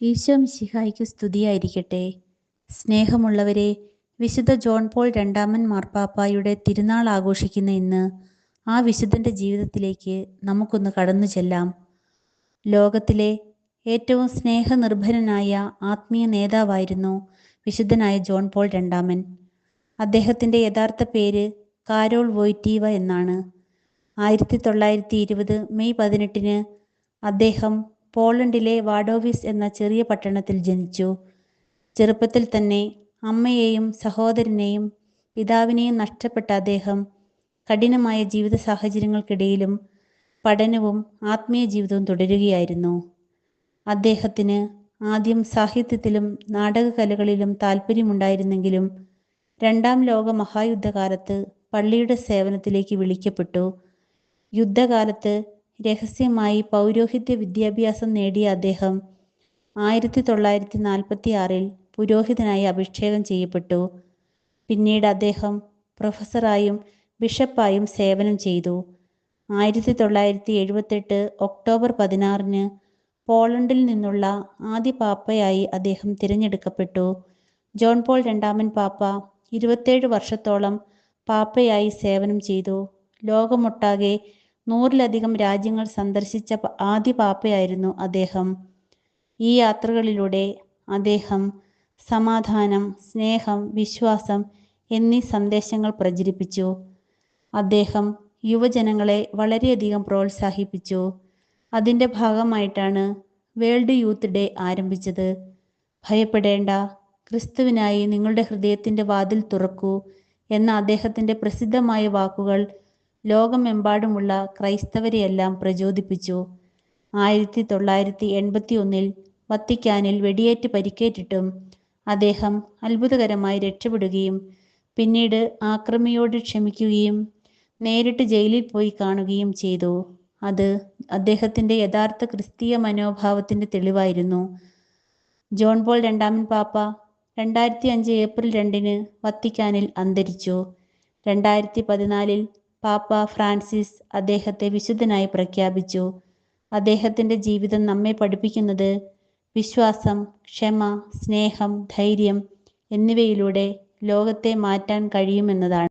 ഈശോ മിശിഹായ്ക്ക് സ്തുതിയായിരിക്കട്ടെ. സ്നേഹമുള്ളവരെ, വിശുദ്ധ ജോൺ പോൾ രണ്ടാമൻ മാർപ്പാപ്പായുടെ തിരുനാൾ ആഘോഷിക്കുന്ന ഇന്ന് ആ വിശുദ്ധൻ്റെ ജീവിതത്തിലേക്ക് നമുക്കൊന്ന് കടന്നു ചെല്ലാം. ലോകത്തിലെ ഏറ്റവും സ്നേഹനിർഭരനായ ആത്മീയ നേതാവായിരുന്നു വിശുദ്ധനായ ജോൺ പോൾ രണ്ടാമൻ. അദ്ദേഹത്തിൻ്റെ യഥാർത്ഥ പേര് കാരോൾ വോയ്റ്റീവ എന്നാണ്. 1920 മെയ് 18 അദ്ദേഹം പോളണ്ടിലെ വാഡോവിസ് എന്ന ചെറിയ പട്ടണത്തിൽ ജനിച്ചു. ചെറുപ്പത്തിൽ തന്നെ അമ്മയെയും സഹോദരനെയും പിതാവിനെയും നഷ്ടപ്പെട്ട അദ്ദേഹം കഠിനമായ ജീവിത സാഹചര്യങ്ങൾക്കിടയിലും പഠനവും ആത്മീയ ജീവിതവും തുടരുകയായിരുന്നു. അദ്ദേഹത്തിന് ആദ്യം സാഹിത്യത്തിലും നാടകകലകളിലും താല്പര്യമുണ്ടായിരുന്നെങ്കിലും രണ്ടാം ലോക മഹായുദ്ധകാലത്ത് പള്ളിയുടെ സേവനത്തിലേക്ക് വിളിക്കപ്പെട്ടു. യുദ്ധകാലത്ത് രഹസ്യമായി പൗരോഹിത്യ വിദ്യാഭ്യാസം നേടിയ അദ്ദേഹം 1946 പുരോഹിതനായി അഭിഷേകം ചെയ്യപ്പെട്ടു. പിന്നീട് അദ്ദേഹം പ്രൊഫസറായും ബിഷപ്പായും സേവനം ചെയ്തു. 1978 ഒക്ടോബർ 16 പോളണ്ടിൽ നിന്നുള്ള ആദ്യ പാപ്പയായി അദ്ദേഹം തിരഞ്ഞെടുക്കപ്പെട്ടു. ജോൺ പോൾ രണ്ടാമൻ പാപ്പ 27 വർഷത്തോളം പാപ്പയായി സേവനം ചെയ്തു. ലോകമൊട്ടാകെ 100-ലധികം രാജ്യങ്ങൾ സന്ദർശിച്ച ആദ്യ പാപ്പയായിരുന്നു അദ്ദേഹം. ഈ യാത്രകളിലൂടെ അദ്ദേഹം സമാധാനം, സ്നേഹം, വിശ്വാസം എന്നീ സന്ദേശങ്ങൾ പ്രചരിപ്പിച്ചു. അദ്ദേഹം യുവജനങ്ങളെ വളരെയധികം പ്രോത്സാഹിപ്പിച്ചു. അതിൻ്റെ ഭാഗമായിട്ടാണ് വേൾഡ് യൂത്ത് ഡേ ആരംഭിച്ചത്. ഭയപ്പെടേണ്ട, ക്രിസ്തുവിനായി നിങ്ങളുടെ ഹൃദയത്തിൻ്റെ വാതിൽ തുറക്കൂ എന്ന അദ്ദേഹത്തിൻ്റെ പ്രസിദ്ധമായ വാക്കുകൾ ലോകമെമ്പാടുമുള്ള ക്രൈസ്തവരെയെല്ലാം പ്രചോദിപ്പിച്ചു. 1981 വത്തിക്കാനിൽ വെടിയേറ്റ് പരിക്കേറ്റിട്ടും അദ്ദേഹം അത്ഭുതകരമായി രക്ഷപ്പെടുകയും പിന്നീട് ആക്രമിയോട് ക്ഷമിക്കുകയും നേരിട്ട് ജയിലിൽ പോയി കാണുകയും ചെയ്തു. അത് അദ്ദേഹത്തിൻ്റെ യഥാർത്ഥ ക്രിസ്തീയ മനോഭാവത്തിൻ്റെ തെളിവായിരുന്നു. ജോൺ പോൾ രണ്ടാമൻ പാപ്പ 2005 ഏപ്രിൽ 2 വത്തിക്കാനിൽ അന്തരിച്ചു. 2014 പാപ്പ ഫ്രാൻസിസ് അദ്ദേഹത്തെ വിശുദ്ധനായി പ്രഖ്യാപിച്ചു. അദ്ദേഹത്തിൻ്റെ ജീവിതം നമ്മെ പഠിപ്പിക്കുന്നത് വിശ്വാസം, ക്ഷമ, സ്നേഹം, ധൈര്യം എന്നിവയിലൂടെ ലോകത്തെ മാറ്റാൻ കഴിയുമെന്നതാണ്.